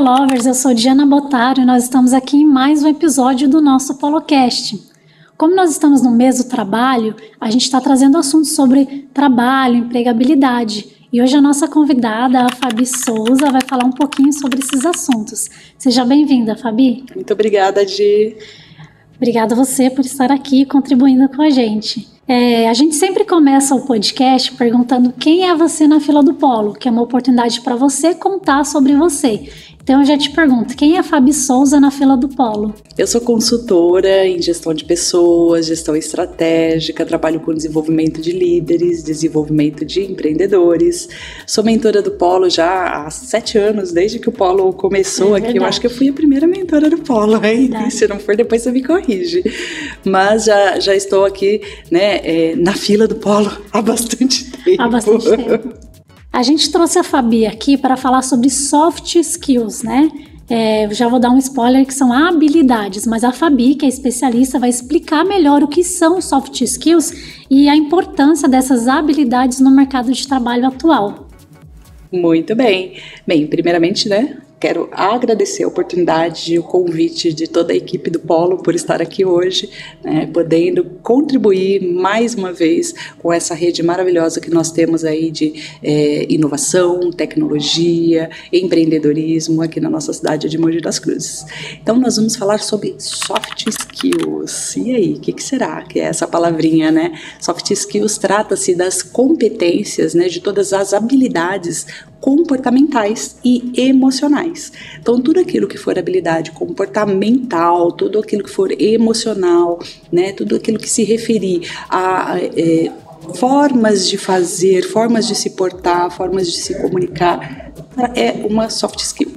Lovers, eu sou Diana Botário e nós estamos aqui em mais um episódio do nosso PoloCast. Como nós estamos no mês do trabalho, a gente está trazendo assuntos sobre trabalho, empregabilidade. E hoje a nossa convidada, a Fabi Souza, vai falar um pouquinho sobre esses assuntos. Seja bem-vinda, Fabi. Muito obrigada, Di. Obrigada a você por estar aqui contribuindo com a gente. A gente sempre começa o podcast perguntando quem é você na fila do Polo, que é uma oportunidade para você contar sobre você. Então eu já te pergunto, quem é a Fabi Souza na fila do Polo? Eu sou consultora em gestão de pessoas, gestão estratégica, trabalho com desenvolvimento de líderes, desenvolvimento de empreendedores. Sou mentora do Polo já há 7 anos, desde que o Polo começou aqui. Eu acho que eu fui a primeira mentora do Polo, hein? Se não for, depois você me corrige. Mas já estou aqui, né, na fila do Polo há bastante tempo. Há bastante tempo. A gente trouxe a Fabi aqui para falar sobre soft skills, né? Já vou dar um spoiler que são habilidades, mas a Fabi, que é especialista, vai explicar melhor o que são soft skills e a importância dessas habilidades no mercado de trabalho atual. Muito bem. Bem, primeiramente, né? Quero agradecer a oportunidade e o convite de toda a equipe do Polo por estar aqui hoje, né, podendo contribuir mais uma vez com essa rede maravilhosa que nós temos aí de inovação, tecnologia, empreendedorismo aqui na nossa cidade de Mogi das Cruzes. Então nós vamos falar sobre soft skills. E aí, o que será que é essa palavrinha, né? Soft skills trata-se das competências, né, de todas as habilidades comportamentais e emocionais. Então, tudo aquilo que for habilidade comportamental, tudo aquilo que for emocional, né, tudo aquilo que se referir a formas de fazer, formas de se portar, formas de se comunicar, é uma soft skill.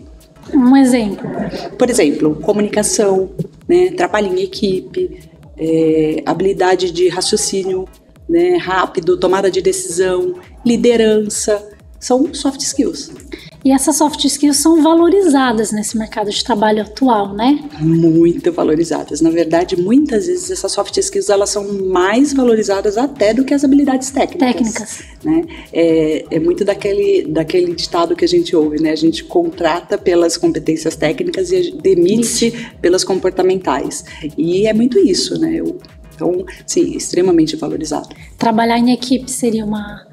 Um exemplo? Por exemplo, comunicação, né, trabalho em equipe, habilidade de raciocínio, né, rápido, tomada de decisão, liderança. São soft skills. E essas soft skills são valorizadas nesse mercado de trabalho atual, né? Muito valorizadas. Na verdade, muitas vezes essas soft skills elas são mais valorizadas até do que as habilidades técnicas. Né? É muito daquele ditado que a gente ouve, né? A gente contrata pelas competências técnicas e demite-se pelas comportamentais. E é muito isso, né? Então, sim, extremamente valorizado. Trabalhar em equipe seria uma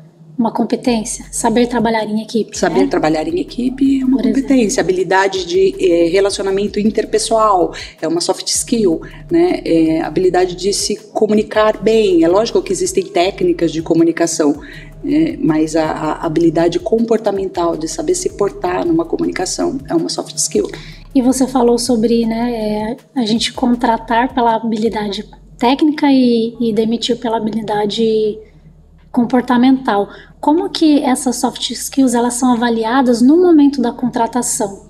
competência? Saber trabalhar em equipe. Saber trabalhar em equipe é uma competência. Habilidade de relacionamento interpessoal é uma soft skill, né? Habilidade de se comunicar bem. É lógico que existem técnicas de comunicação, mas a habilidade comportamental de saber se portar numa comunicação é uma soft skill. E você falou sobre, né, a gente contratar pela habilidade técnica e demitir pela habilidade comportamental. Como que essas soft skills elas são avaliadas no momento da contratação?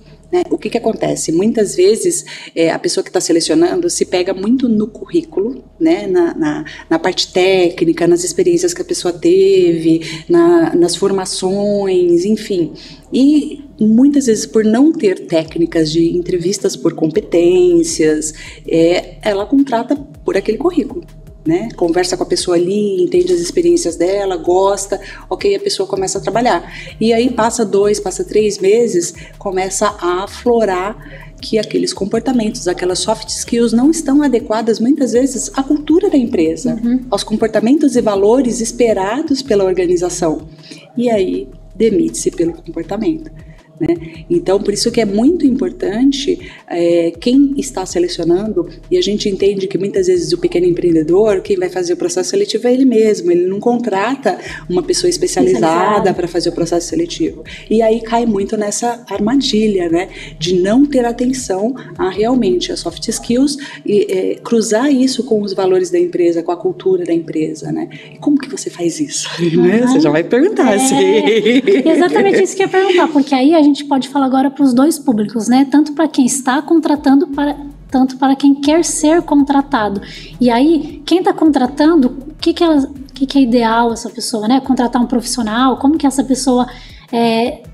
O que acontece? Muitas vezes a pessoa que está selecionando se pega muito no currículo, né? na parte técnica, nas experiências que a pessoa teve, nas formações, enfim. E muitas vezes por não ter técnicas de entrevistas por competências, ela contrata por aquele currículo. Né? Conversa com a pessoa ali, entende as experiências dela, gosta, ok, a pessoa começa a trabalhar. E aí passa 2, passa 3 meses, começa a aflorar que aqueles comportamentos, aquelas soft skills não estão adequadas muitas vezes à cultura da empresa, aos comportamentos e valores esperados pela organização. E aí demite-se pelo comportamento. Né? Então, por isso que é muito importante quem está selecionando, e a gente entende que muitas vezes o pequeno empreendedor, quem vai fazer o processo seletivo é ele mesmo, ele não contrata uma pessoa especializada para fazer o processo seletivo. E aí cai muito nessa armadilha, né? De não ter atenção a realmente as soft skills e cruzar isso com os valores da empresa, com a cultura da empresa. Né? E como que você faz isso? Né? Você já vai perguntar. Exatamente isso que eu ia perguntar, porque aí a gente pode falar agora para os dois públicos, né? Tanto para quem está contratando, tanto para quem quer ser contratado. E aí, quem está contratando, o que é ideal essa pessoa, né? Contratar um profissional, como que essa pessoa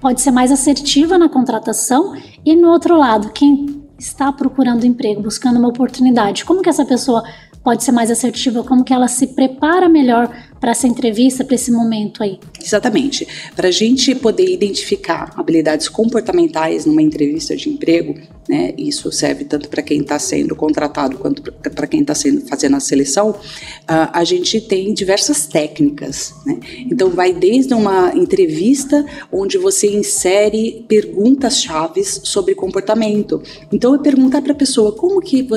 pode ser mais assertiva na contratação? E no outro lado, quem está procurando emprego, buscando uma oportunidade, como que essa pessoa pode ser mais assertiva, como que ela se prepara melhor essa entrevista, para esse momento aí? Exatamente. Para a gente poder identificar habilidades comportamentais numa entrevista de emprego, né, isso serve tanto para quem está sendo contratado quanto para quem está fazendo a seleção, a gente tem diversas técnicas, né? Então vai desde uma entrevista onde você insere perguntas-chave sobre comportamento. Então é perguntar para a pessoa como que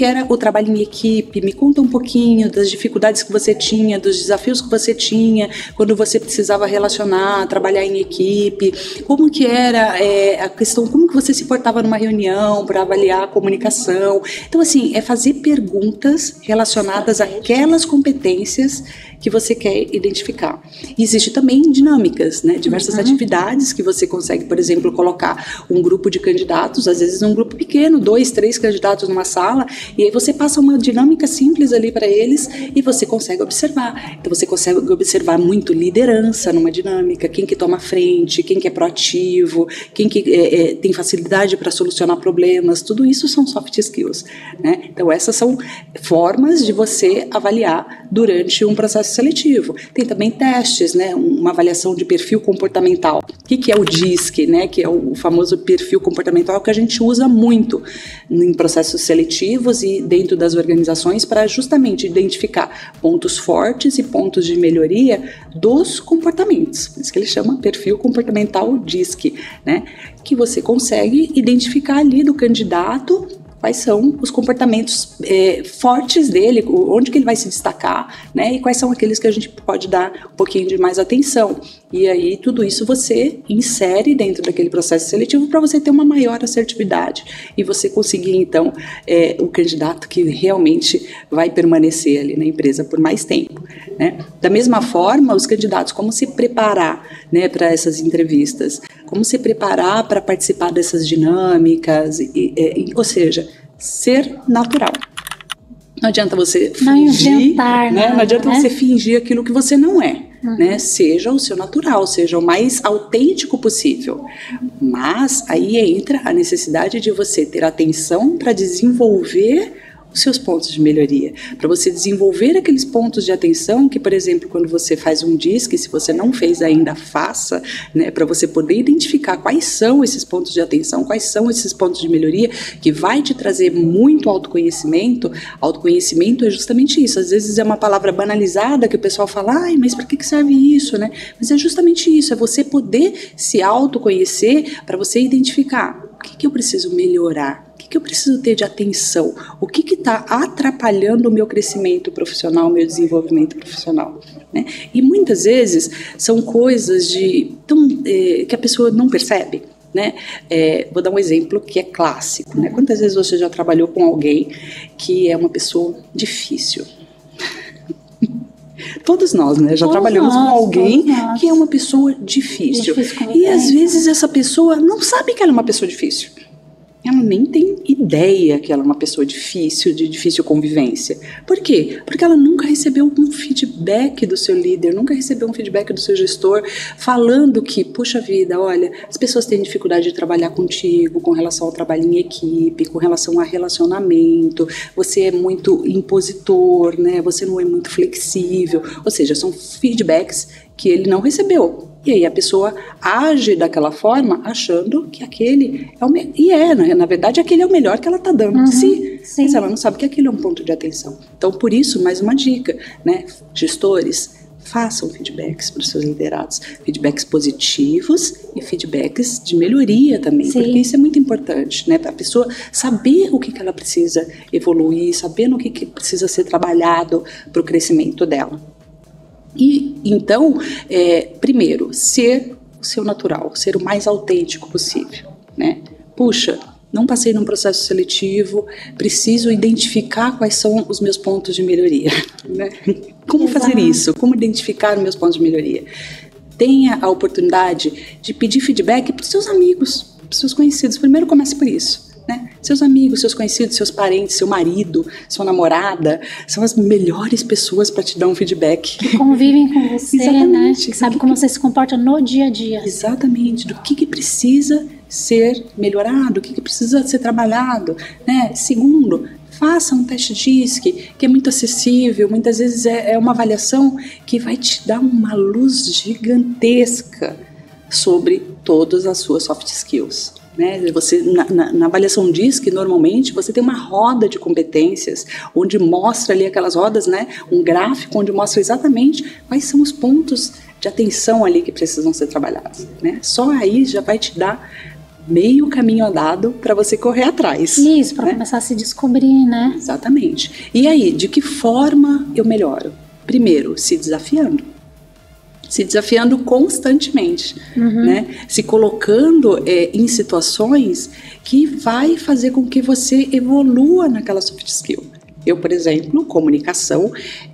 era o trabalho em equipe, me conta um pouquinho das dificuldades que você tinha, dos desafios que você tinha quando você precisava relacionar, trabalhar em equipe, como que era a questão, como que você se portava numa reunião para avaliar a comunicação. Então, assim, é fazer perguntas relacionadas àquelas competências que você quer identificar. E existe também dinâmicas, né? Diversas atividades que você consegue, por exemplo, colocar um grupo de candidatos, às vezes um grupo pequeno, 2, 3 candidatos numa sala, e aí você passa uma dinâmica simples ali para eles e você consegue observar. Então você consegue observar muito liderança numa dinâmica, quem que toma frente, quem que é proativo, quem que tem facilidade para solucionar problemas, tudo isso são soft skills, né? Então essas são formas de você avaliar durante um processo seletivo. Tem também testes, né? Uma avaliação de perfil comportamental. O que é o DISC, né? Que é o famoso perfil comportamental que a gente usa muito em processos seletivos e dentro das organizações para justamente identificar pontos fortes e pontos de melhoria dos comportamentos. Por isso que ele chama perfil comportamental DISC, né? Que você consegue identificar ali do candidato quais são os comportamentos fortes dele, onde que ele vai se destacar, né? E quais são aqueles que a gente pode dar um pouquinho de mais atenção. E aí tudo isso você insere dentro daquele processo seletivo para você ter uma maior assertividade e você conseguir então o candidato que realmente vai permanecer ali na empresa por mais tempo, né? Da mesma forma, os candidatos, como se preparar, né, para essas entrevistas, como se preparar para participar dessas dinâmicas, ou seja, ser natural. Não adianta você fingir, né? Não adianta você fingir aquilo que você não é. Né? Seja o seu natural, seja o mais autêntico possível. Mas aí entra a necessidade de você ter atenção para desenvolver os seus pontos de melhoria, para você desenvolver aqueles pontos de atenção que, por exemplo, quando você faz um DISC, se você não fez ainda, faça, né, para você poder identificar quais são esses pontos de atenção, quais são esses pontos de melhoria, que vai te trazer muito autoconhecimento. Autoconhecimento é justamente isso, às vezes é uma palavra banalizada que o pessoal fala, ai, mas para que serve isso, né? Mas é justamente isso, é você poder se autoconhecer para você identificar o que eu preciso melhorar, o que eu preciso ter de atenção, o que está atrapalhando o meu crescimento profissional, o meu desenvolvimento profissional, né? E muitas vezes são coisas que a pessoa não percebe, né? Vou dar um exemplo que é clássico, né? Quantas vezes você já trabalhou com alguém que é uma pessoa difícil? Todos nós, né? Já trabalhamos com alguém que é uma pessoa difícil. E às vezes essa pessoa não sabe que ela é uma pessoa difícil. Ela nem tem ideia que ela é uma pessoa difícil, de difícil convivência. Por quê? Porque ela nunca recebeu um feedback do seu líder, nunca recebeu um feedback do seu gestor falando que, puxa vida, olha, as pessoas têm dificuldade de trabalhar contigo com relação ao trabalho em equipe, com relação a relacionamento, você é muito impositor, né? Você não é muito flexível. Ou seja, são feedbacks que ele não recebeu. E aí a pessoa age daquela forma achando que aquele é o melhor. E na verdade, aquele é o melhor que ela está dando de si. Mas ela não sabe que aquele é um ponto de atenção. Então, por isso, mais uma dica, né? Gestores, façam feedbacks para os seus liderados. Feedbacks positivos e feedbacks de melhoria também. Sim. Porque isso é muito importante, né? Para a pessoa saber o que ela precisa evoluir, saber no que precisa ser trabalhado para o crescimento dela. E então, primeiro, ser o seu natural, ser o mais autêntico possível, né? Puxa, não passei num processo seletivo, preciso identificar quais são os meus pontos de melhoria, né? Como fazer isso? Como identificar os meus pontos de melhoria? Tenha a oportunidade de pedir feedback para os seus amigos, para os seus conhecidos. Primeiro comece por isso. Né? Seus amigos, seus conhecidos, seus parentes, seu marido, sua namorada, são as melhores pessoas para te dar um feedback. Que convivem com você, né? Que sabe como você se comporta no dia a dia. Exatamente, do que precisa ser melhorado, o que precisa ser trabalhado, né? Segundo, Faça um teste DISC, que é muito acessível, muitas vezes é uma avaliação que vai te dar uma luz gigantesca sobre todas as suas soft skills. Né? Você, na avaliação DISC, normalmente, você tem uma roda de competências, onde mostra ali aquelas rodas, né? Um gráfico onde mostra exatamente quais são os pontos de atenção ali que precisam ser trabalhados. Né? Só aí já vai te dar meio caminho andado para você correr atrás. Isso, para né? começar a se descobrir, né? Exatamente. E aí, de que forma eu melhoro? Primeiro, se desafiando. Se desafiando constantemente, né? Se colocando em situações que vai fazer com que você evolua naquela soft skill. Eu, por exemplo, comunicação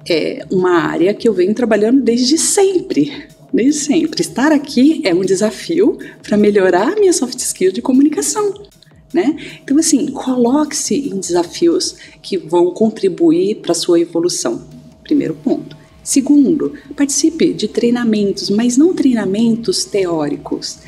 é uma área que eu venho trabalhando desde sempre. Desde sempre. Estar aqui é um desafio para melhorar a minha soft skill de comunicação. Né? Então, assim, coloque-se em desafios que vão contribuir para a sua evolução. Primeiro ponto. Segundo, participe de treinamentos, mas não treinamentos teóricos.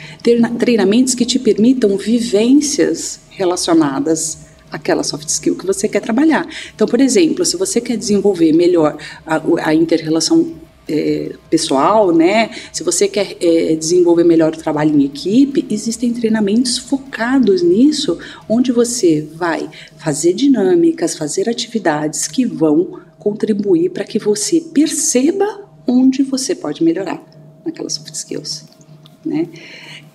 Treinamentos que te permitam vivências relacionadas àquela soft skill que você quer trabalhar. Então, por exemplo, se você quer desenvolver melhor a inter-relação pessoal, né? Se você quer desenvolver melhor o trabalho em equipe, existem treinamentos focados nisso, onde você vai fazer dinâmicas, fazer atividades que vão contribuir para que você perceba onde você pode melhorar naquelas soft skills, né?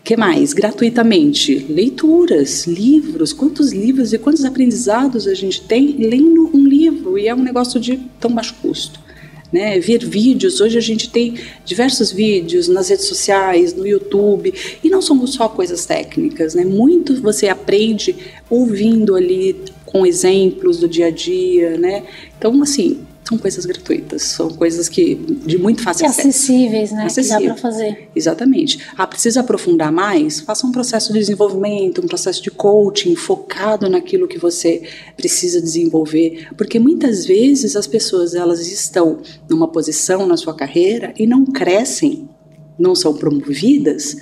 Que mais? Gratuitamente, leituras, livros. Quantos livros e quantos aprendizados a gente tem lendo um livro, e é um negócio de tão baixo custo. Né, ver vídeos, hoje a gente tem diversos vídeos nas redes sociais, no YouTube, e não são só coisas técnicas, né, muito você aprende ouvindo ali com exemplos do dia a dia, né, então assim, são coisas gratuitas, são coisas que de muito fácil acesso. Acessíveis, né, que dá para fazer. Exatamente. Precisa aprofundar mais? Faça um processo de desenvolvimento, um processo de coaching focado naquilo que você precisa desenvolver, porque muitas vezes as pessoas elas estão numa posição na sua carreira e não crescem, não são promovidas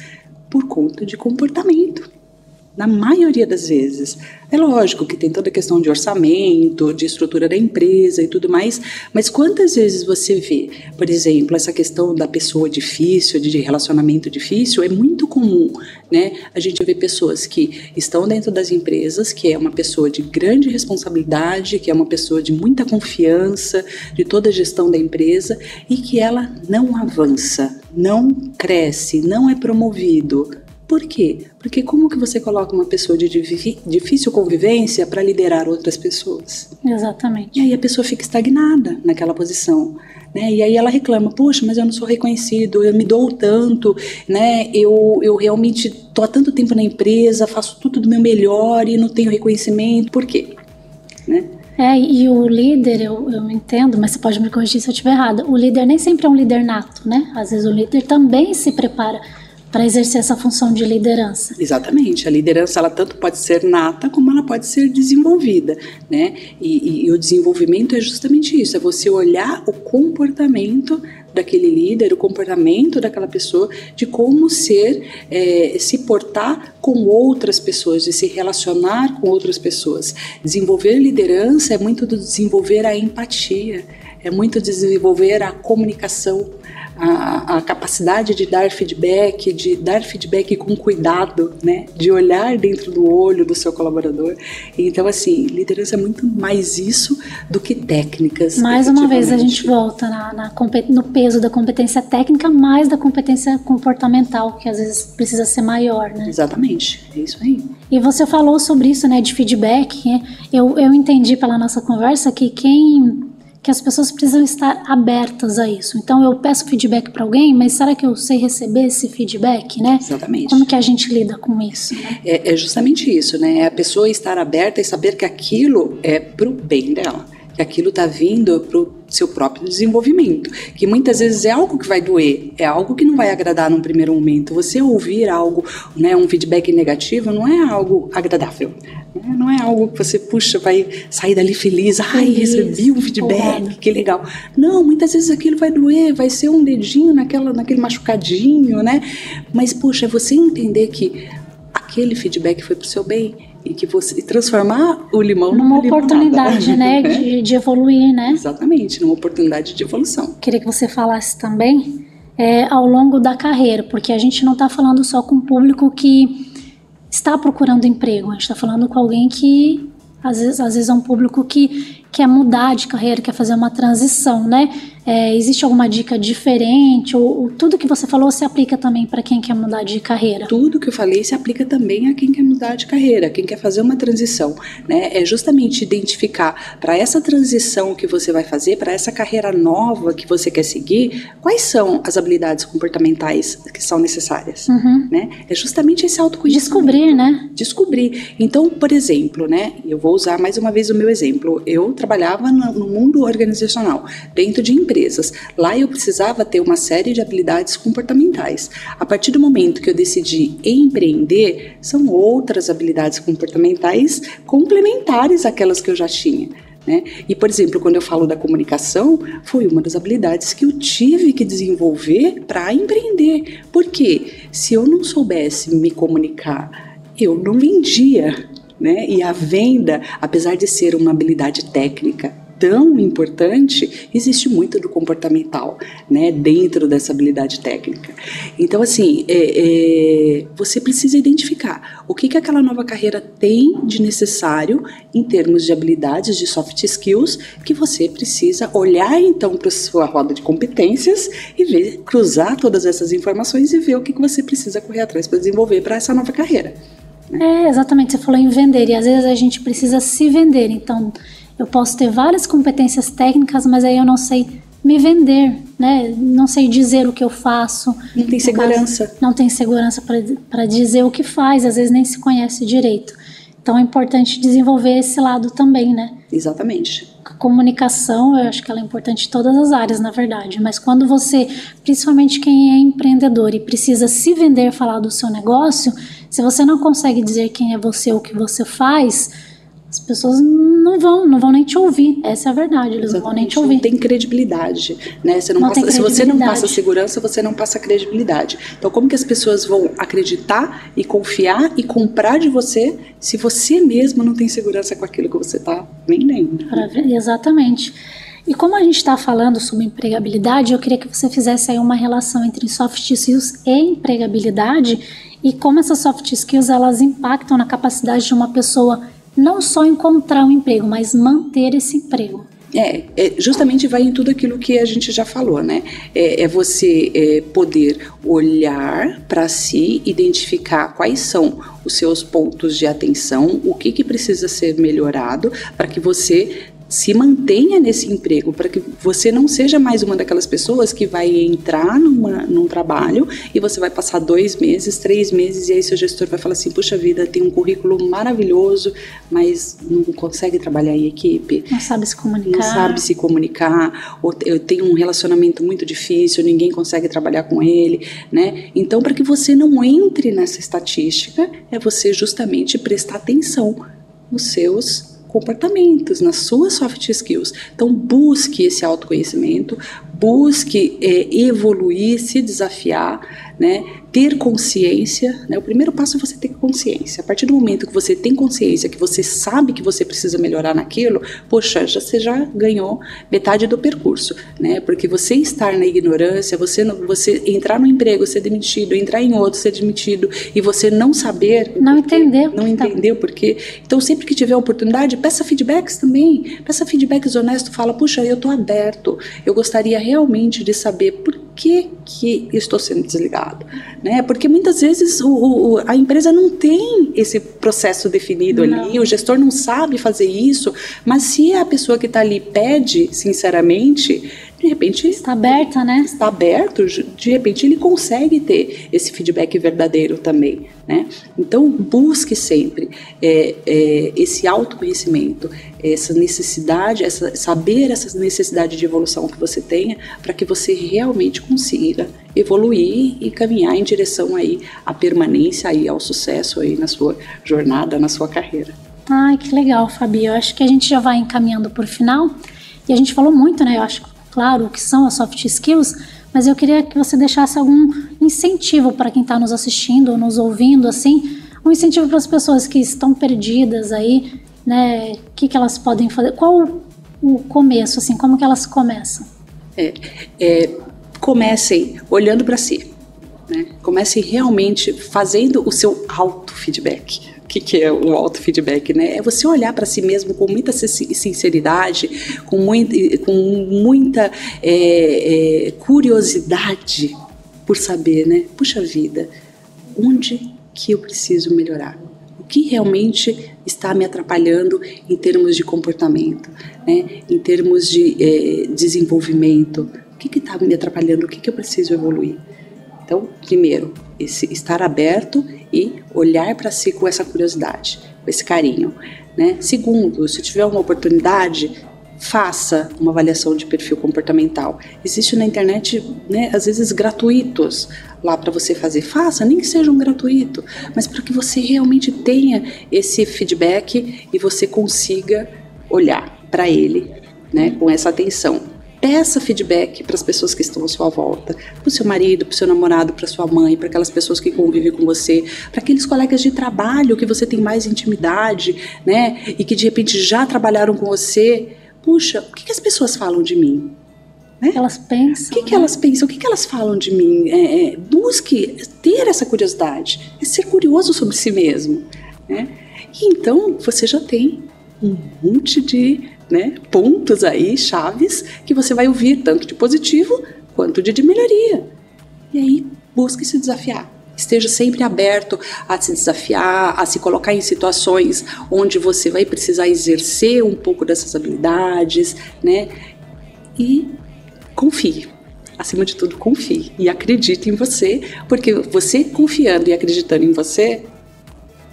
por conta de comportamento. Na maioria das vezes. É lógico que tem toda a questão de orçamento, de estrutura da empresa e tudo mais, mas quantas vezes você vê, por exemplo, essa questão da pessoa difícil, de relacionamento difícil, é muito comum, né? A gente vê pessoas que estão dentro das empresas, que é uma pessoa de grande responsabilidade, que é uma pessoa de muita confiança, de toda a gestão da empresa, e que ela não avança, não cresce, não é promovido. Por quê? Porque como que você coloca uma pessoa de difícil convivência para liderar outras pessoas? Exatamente. E aí a pessoa fica estagnada naquela posição, né? E aí ela reclama, poxa, mas eu não sou reconhecido, eu me dou tanto, né? Eu realmente estou há tanto tempo na empresa, faço tudo do meu melhor e não tenho reconhecimento. Por quê? Né? E o líder, eu entendo, mas você pode me corrigir se eu estiver errada, o líder nem sempre é um líder nato, né? Às vezes o líder também se prepara para exercer essa função de liderança. Exatamente, a liderança ela tanto pode ser nata como ela pode ser desenvolvida, né? E o desenvolvimento é justamente isso, é você olhar o comportamento daquele líder, o comportamento daquela pessoa, de como se portar com outras pessoas, de se relacionar com outras pessoas. Desenvolver liderança é muito do desenvolver a empatia, é muito desenvolver a comunicação, a capacidade de dar feedback com cuidado, né? De olhar dentro do olho do seu colaborador. Então, assim, liderança é muito mais isso do que técnicas. Mais uma vez a gente volta no peso da competência técnica, mais da competência comportamental, que às vezes precisa ser maior, né? Exatamente, é isso aí. E você falou sobre isso, né, de feedback, né? Eu entendi pela nossa conversa que as pessoas precisam estar abertas a isso. Então eu peço feedback para alguém, mas será que eu sei receber esse feedback, né? Exatamente. Como que a gente lida com isso, né? É justamente isso, né? É a pessoa estar aberta e saber que aquilo é pro bem dela, que aquilo está vindo pro seu próprio desenvolvimento, que muitas vezes é algo que vai doer, é algo que não vai agradar num primeiro momento. Você ouvir algo, né, um feedback negativo, não é algo agradável, né? Não é algo que você, puxa, vai sair dali feliz, recebi um feedback, que legal. Não, muitas vezes aquilo vai doer, vai ser um dedinho naquele machucadinho, né? Mas, puxa, é você entender que aquele feedback foi pro seu bem e transformar o limão numa oportunidade, né, de evoluir, né? Exatamente, numa oportunidade de evolução. Queria que você falasse também ao longo da carreira, porque a gente não está falando só com o público que está procurando emprego, a gente está falando com alguém que às vezes é um público que quer mudar de carreira, quer fazer uma transição, né? Existe alguma dica diferente? Ou tudo que você falou se aplica também para quem quer mudar de carreira? Tudo que eu falei se aplica também a quem quer mudar de carreira, quem quer fazer uma transição, né? É justamente identificar para essa transição que você vai fazer, para essa carreira nova que você quer seguir, quais são as habilidades comportamentais que são necessárias, né? É justamente esse autoconhecimento. Descobrir, né? Descobrir. Então, por exemplo, né? Eu vou usar mais uma vez o meu exemplo. Eu trabalhava no mundo organizacional, dentro de empresas. Lá eu precisava ter uma série de habilidades comportamentais. A partir do momento que eu decidi empreender, são outras habilidades comportamentais complementares àquelas que eu já tinha, né? E, por exemplo, quando eu falo da comunicação, foi uma das habilidades que eu tive que desenvolver para empreender. Porque se eu não soubesse me comunicar, eu não vendia, né? E a venda, apesar de ser uma habilidade técnica tão importante, existe muito do comportamental, né, dentro dessa habilidade técnica. Então, assim, você precisa identificar o que aquela nova carreira tem de necessário em termos de habilidades, de soft skills, que você precisa olhar, então, para a sua roda de competências e ver, cruzar todas essas informações e ver o que você precisa correr atrás para desenvolver para essa nova carreira. Exatamente, você falou em vender, e às vezes a gente precisa se vender, então eu posso ter várias competências técnicas, mas aí eu não sei me vender, né? Não sei dizer o que eu faço. Não tem segurança. Não tem segurança para dizer o que faz, às vezes nem se conhece direito. Então é importante desenvolver esse lado também, né? Exatamente. A comunicação, eu acho que ela é importante em todas as áreas, na verdade. Mas quando você, principalmente quem é empreendedor e precisa se vender, falar do seu negócio, se você não consegue dizer quem é você, o que você faz, as pessoas não vão nem te ouvir. Essa é a verdade, eles não vão nem te ouvir. Não tem credibilidade, né? Se você não passa segurança, você não passa credibilidade. Então, como que as pessoas vão acreditar e confiar e comprar de você se você mesmo não tem segurança com aquilo que você está vendendo? Exatamente. E como a gente está falando sobre empregabilidade, eu queria que você fizesse aí uma relação entre soft skills e empregabilidade e como essas soft skills elas impactam na capacidade de uma pessoa não só encontrar um emprego, mas manter esse emprego. Justamente vai em tudo aquilo que a gente já falou, né? Você poder olhar para si, identificar quais são os seus pontos de atenção, o que precisa ser melhorado para que você se mantenha nesse emprego, para que você não seja mais uma daquelas pessoas que vai entrar num trabalho e você vai passar 2 meses, 3 meses e aí seu gestor vai falar assim, puxa vida, tem um currículo maravilhoso, mas não consegue trabalhar em equipe. Não sabe se comunicar. Não sabe se comunicar, ou eu tenho um relacionamento muito difícil, ninguém consegue trabalhar com ele, né? Então, para que você não entre nessa estatística, é você justamente prestar atenção nos seus comportamentos, nas suas soft skills. Então, busque esse autoconhecimento, busque evoluir, se desafiar, né? Ter consciência, né? O primeiro passo é você ter consciência. A partir do momento que você tem consciência, que você sabe que você precisa melhorar naquilo, poxa, você já ganhou metade do percurso, né? Porque você estar na ignorância, você entrar no emprego, ser demitido, entrar em outro, ser demitido, e você não saber... Não entender o porquê. Então, sempre que tiver oportunidade, peça feedbacks também. Peça feedbacks honestos, fala, puxa, eu estou aberto, eu gostaria realmente de saber por que estou sendo desligado, né? Porque muitas vezes a empresa não tem esse processo definido ali, o gestor não sabe fazer isso, mas se a pessoa que está ali pede sinceramente, de repente está aberta, né? Está aberto, de repente ele consegue ter esse feedback verdadeiro também, né? Então busque sempre esse autoconhecimento, essa necessidade, saber essa necessidade de evolução que você tenha, para que você realmente consiga evoluir e caminhar em direção aí à permanência aí ao sucesso aí na sua jornada, na sua carreira. Ai, que legal, Fabi. Eu acho que a gente já vai encaminhando por final e a gente falou muito, né? Eu acho claro o que são as soft skills, mas eu queria que você deixasse algum incentivo para quem está nos assistindo ou nos ouvindo, assim, um incentivo para as pessoas que estão perdidas aí, né? O que elas podem fazer? Qual o começo, assim, como que elas começam? Comecem olhando para si, né? Comecem realmente fazendo o seu auto-feedback. O que é o auto-feedback, né? É você olhar para si mesmo com muita sinceridade, com muita curiosidade por saber, né? Puxa vida, onde que eu preciso melhorar? O que realmente está me atrapalhando em termos de comportamento, né? Em termos de desenvolvimento? O que está me atrapalhando? O que eu preciso evoluir? Então, primeiro, estar aberto e olhar para si com essa curiosidade, com esse carinho, né? Segundo, se tiver uma oportunidade, faça uma avaliação de perfil comportamental. Existe na internet, né, às vezes gratuitos lá para você fazer. Faça, nem que seja um gratuito, mas para que você realmente tenha esse feedback e você consiga olhar para ele, né, com essa atenção. Peça feedback para as pessoas que estão à sua volta, para o seu marido, para o seu namorado, para sua mãe, para aquelas pessoas que convivem com você, para aqueles colegas de trabalho que você tem mais intimidade, né, e que de repente já trabalharam com você. Puxa, o que as pessoas falam de mim? Né? Elas pensam. O que elas pensam? O que elas falam de mim? Busque ter essa curiosidade, ser curioso sobre si mesmo, né? E então você já tem um monte de, né, pontos aí, chaves, que você vai ouvir, tanto de positivo quanto de melhoria. E aí, busque se desafiar. Esteja sempre aberto a se desafiar, a se colocar em situações onde você vai precisar exercer um pouco dessas habilidades, né? E confie. Acima de tudo, confie. E acredite em você, porque você confiando e acreditando em você,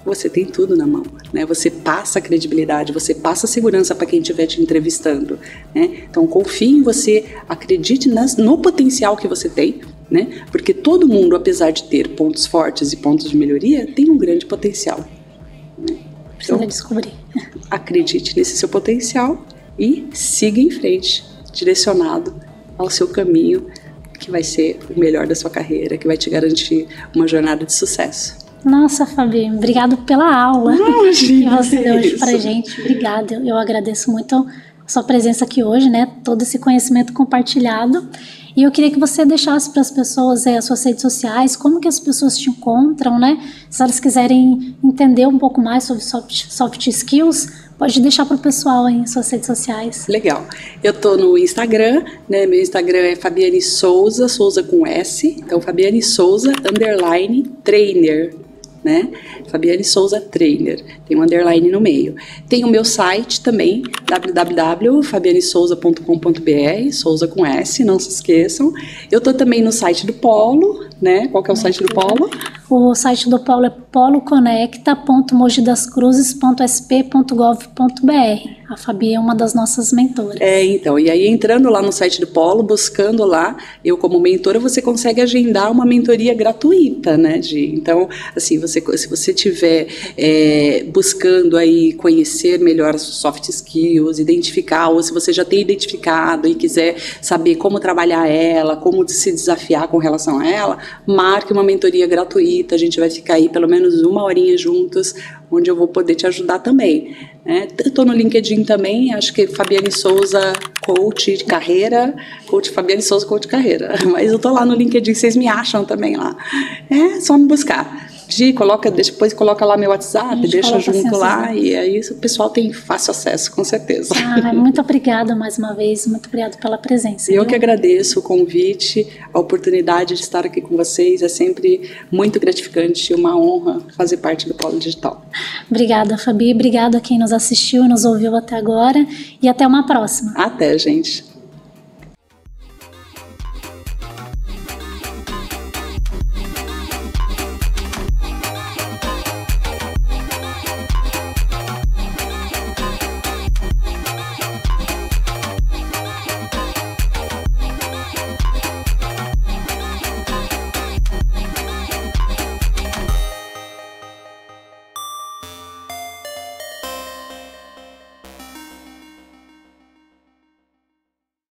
você tem tudo na mão, né? Você passa a credibilidade, você passa a segurança para quem estiver te entrevistando, né? Então, confie em você, acredite no potencial que você tem, né? Porque todo mundo, apesar de ter pontos fortes e pontos de melhoria, tem um grande potencial, né? Precisa descobrir. Acredite nesse seu potencial e siga em frente, direcionado ao seu caminho, que vai ser o melhor da sua carreira, que vai te garantir uma jornada de sucesso. Nossa, Fabi, obrigado pela aula que você deu hoje pra gente. Obrigada, eu agradeço muito a sua presença aqui hoje, né? Todo esse conhecimento compartilhado. E eu queria que você deixasse para as pessoas as suas redes sociais, como que as pessoas te encontram, né? Se elas quiserem entender um pouco mais sobre soft skills, pode deixar para o pessoal aí em suas redes sociais. Legal. Eu tô no Instagram, né? Meu Instagram é Fabiane Souza, Souza com S. Então, Fabiane Souza, _trainer, né? Fabiane Souza Trainer, tem um underline no meio. Tem o meu site também, www.fabianesouza.com.br, Souza com S, não se esqueçam. Eu tô também no site do Polo, né? Qual que é o site do Polo? O site do Polo é poloconecta.mogidascruzes.sp.gov.br. A Fabi é uma das nossas mentoras. Então, e aí entrando lá no site do Polo, buscando lá, eu como mentora, você consegue agendar uma mentoria gratuita, né, Então, assim, se você estiver buscando aí conhecer melhor as soft skills, identificar, ou se você já tem identificado e quiser saber como trabalhar ela, como se desafiar com relação a ela, marque uma mentoria gratuita, a gente vai ficar aí pelo menos 1 horinha juntos, onde eu vou poder te ajudar também, né? Eu tô no LinkedIn também, acho que Fabiane Souza Coach de Carreira, Coach Fabiane Souza Coach de Carreira, mas eu tô lá no LinkedIn, vocês me acham também lá, só me buscar. Depois coloca lá meu WhatsApp, deixa junto lá, e aí o pessoal tem fácil acesso, com certeza. Muito obrigada mais uma vez, muito obrigada pela presença. Eu que agradeço o convite, a oportunidade de estar aqui com vocês, é sempre muito gratificante e uma honra fazer parte do Polo Digital. Obrigada, Fabi, obrigada a quem nos assistiu e nos ouviu até agora, e até uma próxima. Até, gente.